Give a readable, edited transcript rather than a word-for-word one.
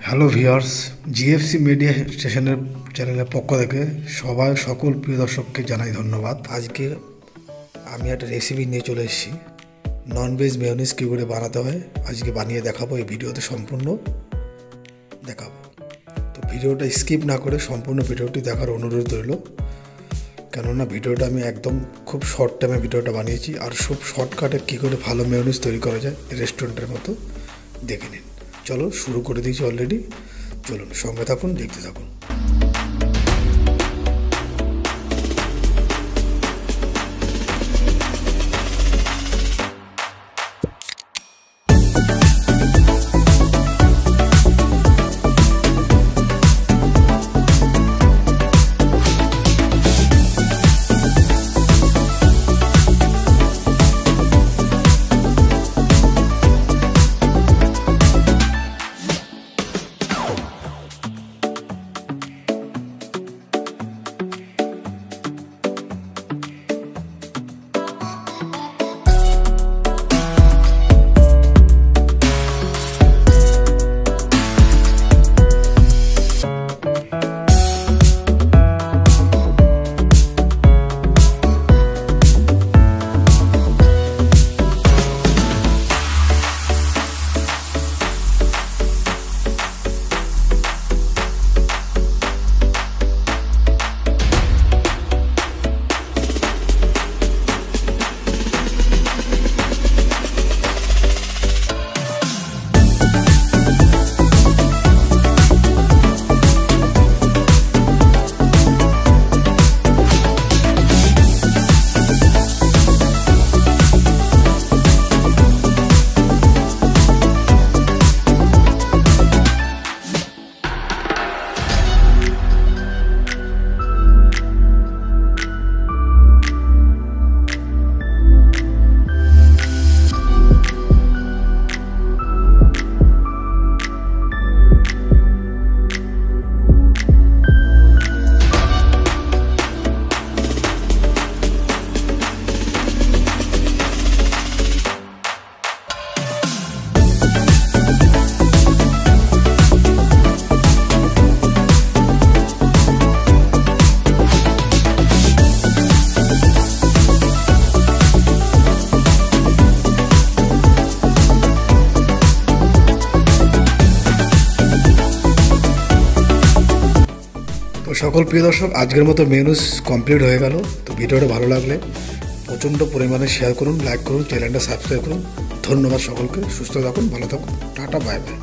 Hello viewers, GFC media স্টেশনের চ্যানেলের পক্ষ থেকে সকল প্রিয় দর্শককে জানাই ধন্যবাদ। আজকে আমি একটা রেসিপি নিয়ে চলে এসেছি। ননভেজ মেয়োনিজ কী করে বানাতে হয় আজকে বানিয়ে দেখাবো। এই ভিডিওতে সম্পূর্ণ দেখাবো, তো ভিডিওটা স্কিপ না করে সম্পূর্ণ ভিডিওটি দেখার অনুরোধ রইল। কেননা ভিডিওটা আমি একদম খুব শর্ট টাইমে ভিডিওটা বানিয়েছি, আর খুব শর্টকাটে কী করে ভালো মেয়োনিজ তৈরি করা যায় রেস্টুরেন্টের মতো দেখে নিন। চলো শুরু করে দিয়েছি অলরেডি, চলুন সঙ্গে থাকুন, দেখতে থাকুন। তো সকল প্রিয় দর্শক, আজকের মতো মেনুস কমপ্লিট হয়ে গেল। তো ভিডিওটা ভালো লাগলে প্রচণ্ড পরিমাণে শেয়ার করুন, লাইক করুন, চ্যানেলটা সাবস্ক্রাইব করুন। ধন্যবাদ সকলকে। সুস্থ থাকুন, ভালো থাকুন, টাটা, বাই বাই।